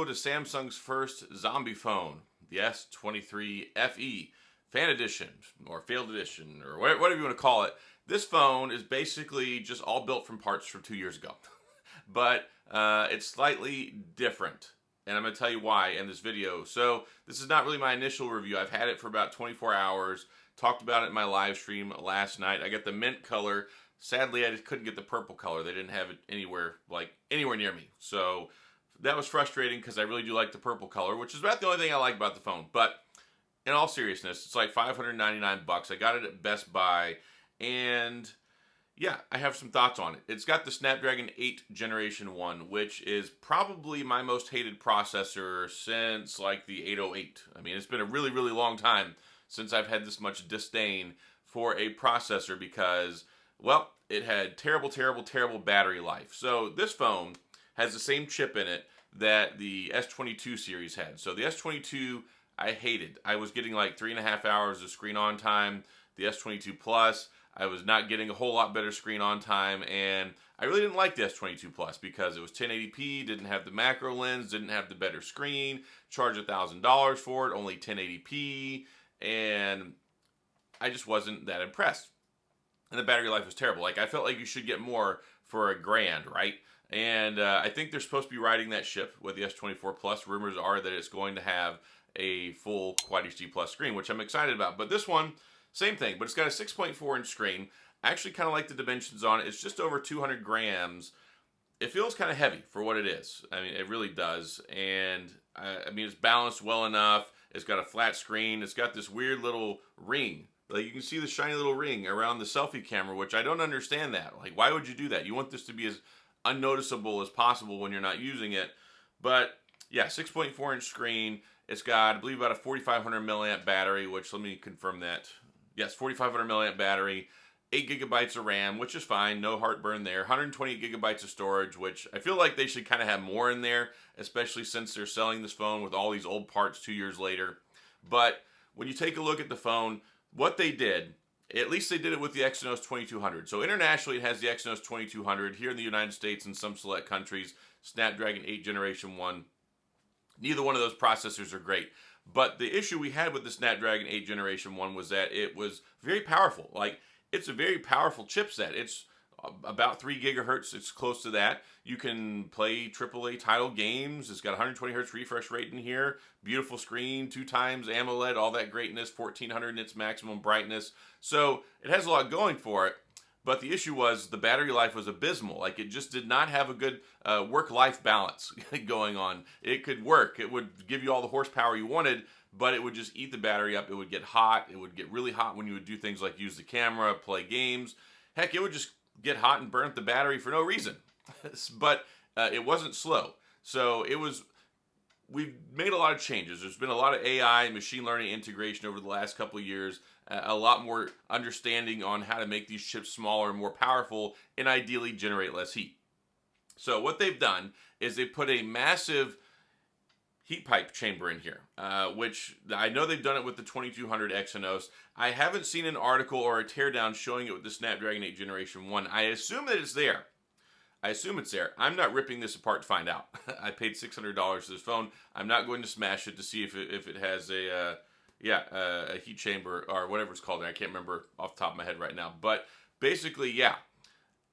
to Samsung's first zombie phone, the S23 FE, Fan Edition, or Failed Edition, or whatever you want to call it. This phone is basically just all built from parts from 2 years ago. But it's slightly different, and I'm going to tell you why in this video. So this is not really my initial review. I've had it for about 24 hours, talked about it in my live stream last night. I got the mint color. Sadly, I just couldn't get the purple color. They didn't have it anywhere near me. So that was frustrating because I really do like the purple color, which is about the only thing I like about the phone. But in all seriousness, it's like $599. I got it at Best Buy, and yeah, I have some thoughts on it. It's got the Snapdragon 8 Generation 1, which is probably my most hated processor since like the 808. I mean, it's been a really, really long time since I've had this much disdain for a processor because, well, it had terrible, terrible, terrible battery life. So this phone has the same chip in it that the S22 series had. So the S22 I hated. I was getting like 3.5 hours of screen on time. The S22 Plus, I was not getting a whole lot better screen on time, and I really didn't like the S22 Plus because it was 1080p, didn't have the macro lens, didn't have the better screen, charged $1,000 for it, only 1080p, and I just wasn't that impressed. And the battery life was terrible. Like, I felt like you should get more for $1,000, right? And I think they're supposed to be riding that ship with the S24 Plus. Rumors are that it's going to have a full Quad HD Plus screen, which I'm excited about. But this one, same thing, but it's got a 6.4 inch screen. I actually kind of like the dimensions on it. It's just over 200 grams. It feels kind of heavy for what it is. I mean, it really does. And I mean, it's balanced well enough. It's got a flat screen. It's got this weird little ring. Like, you can see the shiny little ring around the selfie camera, which I don't understand that. Like, why would you do that? You want this to be as unnoticeable as possible when you're not using it. But yeah, 6.4 inch screen. It's got, I believe, about a 4,500 milliamp battery, which, let me confirm that. Yes, 4,500 milliamp battery, 8 gigabytes of RAM, which is fine, no heartburn there. 128 gigabytes of storage, which I feel like they should kind of have more in there, especially since they're selling this phone with all these old parts 2 years later. But when you take a look at the phone, what they did, at least they did it with the Exynos 2200. So internationally, it has the Exynos 2200. Here in the United States and some select countries, Snapdragon 8 Generation 1. Neither one of those processors are great. But the issue we had with the Snapdragon 8 Generation 1 was that it was very powerful. Like, it's a very powerful chipset. It's about 3 gigahertz. It's close to that. You can play AAA title games. It's got 120 hertz refresh rate in here. Beautiful screen, 2 times AMOLED, all that greatness, 1400 nits maximum brightness. So it has a lot going for it. But the issue was the battery life was abysmal. Like, it just did not have a good work-life balance going on. It could work. It would give you all the horsepower you wanted, but it would just eat the battery up. It would get hot. It would get really hot when you would do things like use the camera, play games. Heck, it would just get hot and burn up the battery for no reason. But it wasn't slow. So we've made a lot of changes. There's been a lot of AI and machine learning integration over the last couple of years. A lot more understanding on how to make these chips smaller and more powerful and ideally generate less heat. So what they've done is they put a massive heat pipe chamber in here, which I know they've done it with the 2200 Exynos. I haven't seen an article or a teardown showing it with the Snapdragon 8 Generation 1. I assume that it's there. I assume it's there. I'm not ripping this apart to find out. I paid $600 for this phone. I'm not going to smash it to see if it has a heat chamber or whatever it's called. I can't remember off the top of my head right now. But basically, yeah.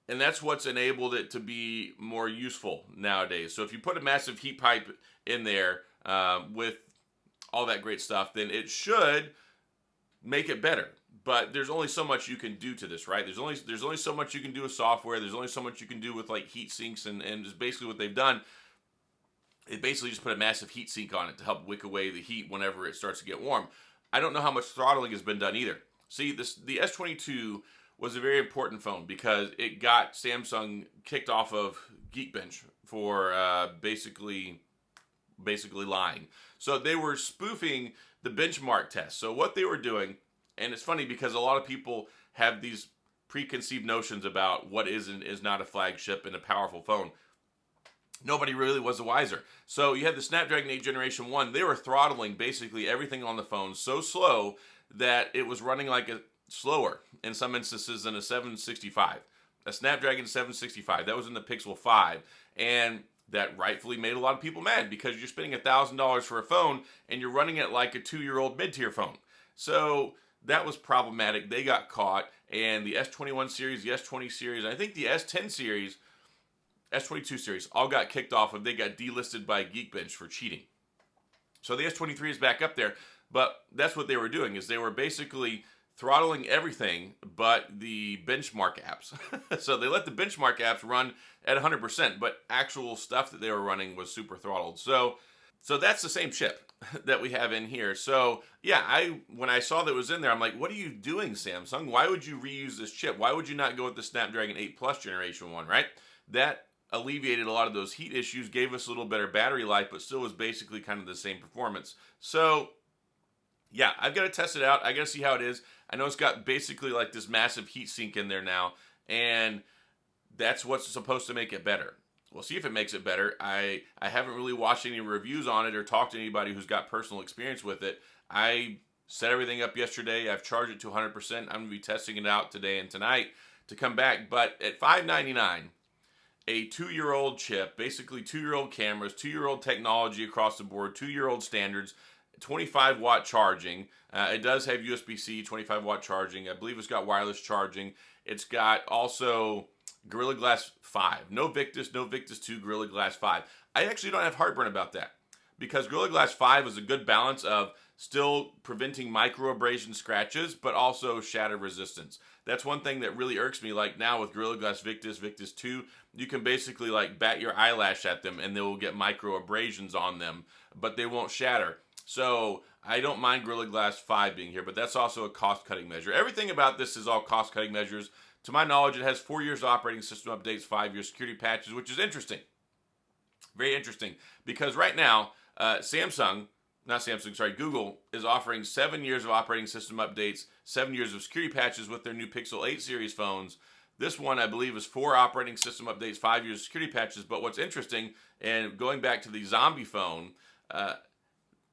And that's what's enabled it to be more useful nowadays. So if you put a massive heat pipe in there with all that great stuff, then it should make it better. But there's only so much you can do to this, right? There's only so much you can do with software. There's only so much you can do with like heat sinks, and just basically what they've done. It basically just put a massive heat sink on it to help wick away the heat whenever it starts to get warm. I don't know how much throttling has been done either. See, the S22 was a very important phone because it got Samsung kicked off of Geekbench for basically lying. So they were spoofing the benchmark test. So what they were doing, and it's funny because a lot of people have these preconceived notions about what is and is not a flagship and a powerful phone. Nobody really was the wiser. So you had the Snapdragon 8 Generation 1. They were throttling basically everything on the phone so slow that it was running like a slower in some instances than a 765. A Snapdragon 765. That was in the Pixel 5. And that rightfully made a lot of people mad because you're spending $1,000 for a phone and you're running it like a 2-year-old mid-tier phone. So that was problematic. They got caught, and the S21 series, the S20 series, I think the S10 series, S22 series, all got kicked off and they got delisted by Geekbench for cheating. So the S23 is back up there, but that's what they were doing, is they were basically throttling everything but the benchmark apps. So they let the benchmark apps run at 100%, but actual stuff that they were running was super throttled. So that's the same chip that we have in here. So yeah, when I saw that it was in there, I'm like, what are you doing, Samsung? Why would you reuse this chip? Why would you not go with the Snapdragon 8 Plus generation one, right? That alleviated a lot of those heat issues, gave us a little better battery life, but still was basically kind of the same performance. So yeah, I've got to test it out. I got to see how it is. I know it's got basically like this massive heat sink in there now, and that's what's supposed to make it better. We'll see if it makes it better. I haven't really watched any reviews on it or talked to anybody who's got personal experience with it. I set everything up yesterday. I've charged it to 100%. I'm going to be testing it out today and tonight to come back. But at $599, a 2-year-old chip, basically 2-year-old cameras, 2-year-old technology across the board, 2-year-old standards, 25-watt charging. It does have USB-C, 25-watt charging. I believe it's got wireless charging. It's got also Gorilla Glass 5. No Victus, no Victus 2, Gorilla Glass 5. I actually don't have heartburn about that because Gorilla Glass 5 is a good balance of still preventing microabrasion scratches, but also shatter resistance. That's one thing that really irks me. Like now with Gorilla Glass Victus, Victus 2, you can basically like bat your eyelash at them and they will get microabrasions on them, but they won't shatter. So I don't mind Gorilla Glass 5 being here, but that's also a cost-cutting measure. Everything about this is all cost-cutting measures. To my knowledge, it has 4 years of operating system updates, 5 years security patches, which is interesting. Very interesting. Because right now, Google is offering 7 years of operating system updates, 7 years of security patches with their new Pixel 8 series phones. This one, I believe, is 4 operating system updates, 5 years of security patches. But what's interesting, and going back to the zombie phone,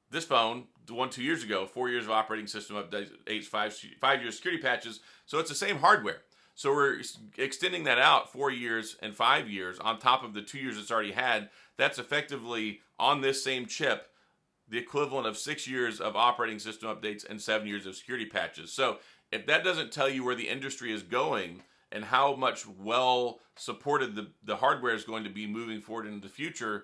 this phone, the one 2 years ago, 4 years of operating system updates, 5 years security patches. So it's the same hardware. So we're extending that out 4 years and 5 years on top of the 2 years it's already had. That's effectively on this same chip, the equivalent of 6 years of operating system updates and 7 years of security patches. So if that doesn't tell you where the industry is going and how much well supported the hardware is going to be moving forward into the future,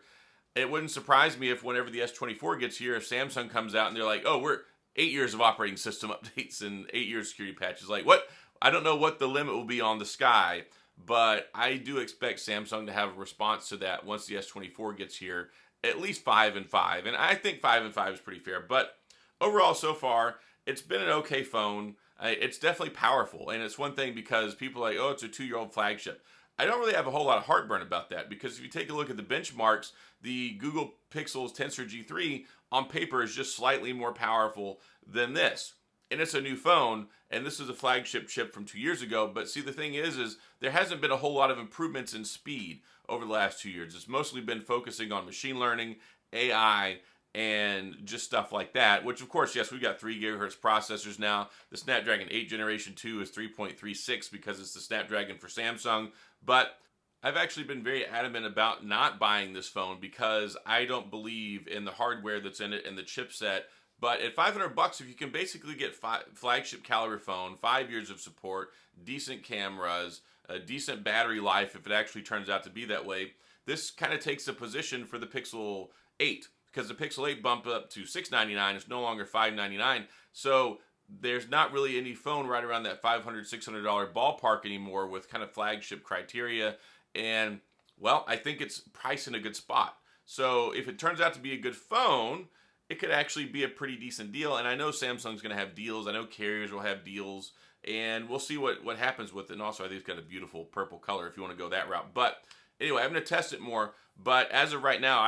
it wouldn't surprise me if whenever the S24 gets here, if Samsung comes out and they're like, oh, we're 8 years of operating system updates and 8 years security patches. Like what? I don't know what the limit will be on the Sky, but I do expect Samsung to have a response to that once the S24 gets here, at least 5 and 5. And I think 5 and 5 is pretty fair. But overall, so far, it's been an okay phone. It's definitely powerful. And it's one thing because people are like, oh, it's a 2-year-old flagship. I don't really have a whole lot of heartburn about that because if you take a look at the benchmarks, the Google Pixel's Tensor G3 on paper is just slightly more powerful than this. And it's a new phone, and this is a flagship chip from 2 years ago. But see, the thing is there hasn't been a whole lot of improvements in speed over the last 2 years. It's mostly been focusing on machine learning, AI, and just stuff like that, which of course, yes, we've got 3 gigahertz processors now. The Snapdragon 8 Generation 2 is 3.36 because it's the Snapdragon for Samsung. But I've actually been very adamant about not buying this phone because I don't believe in the hardware that's in it and the chipset. But at $500, if you can basically get flagship caliber phone, 5 years of support, decent cameras, a decent battery life if it actually turns out to be that way, this kind of takes a position for the Pixel 8 because the Pixel 8 bumped up to $699. It's no longer $599. So there's not really any phone right around that $500, $600 ballpark anymore with kind of flagship criteria. And, well, I think it's priced in a good spot. So if it turns out to be a good phone, it could actually be a pretty decent deal. And I know Samsung's going to have deals. I know carriers will have deals. And we'll see what happens with it. And also, I think it's got a beautiful purple color if you want to go that route. But anyway, I'm going to test it more. But as of right now,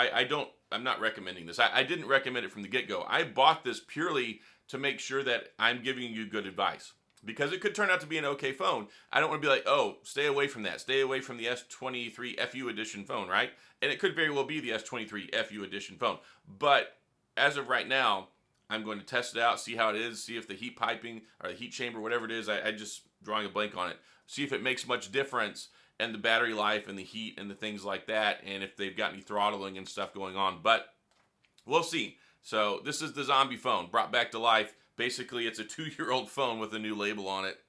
I'm not recommending this. I didn't recommend it from the get-go. I bought this purely to make sure that I'm giving you good advice. Because it could turn out to be an okay phone. I don't want to be like, oh, stay away from that. Stay away from the S23 FU edition phone, right? And it could very well be the S23 FU edition phone. But as of right now, I'm going to test it out, see how it is, see if the heat piping or the heat chamber, whatever it is, I just drawing a blank on it, see if it makes much difference. and the battery life and the heat and the things like that, and if they've got any throttling and stuff going on. But we'll see. So this is the zombie phone brought back to life. Basically, it's a 2-year-old phone with a new label on it.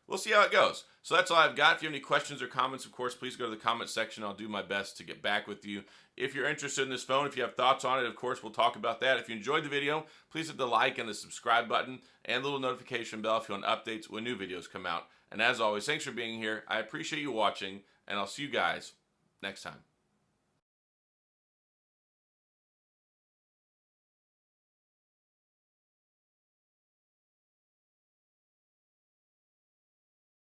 We'll see how it goes. So that's all I've got. If you have any questions or comments, of course, please go to the comment section. I'll do my best to get back with you. If you're interested in this phone, if you have thoughts on it, of course, we'll talk about that. If you enjoyed the video, please hit the like and the subscribe button and the little notification bell if you want updates when new videos come out. And as always, thanks for being here. I appreciate you watching, and I'll see you guys next time.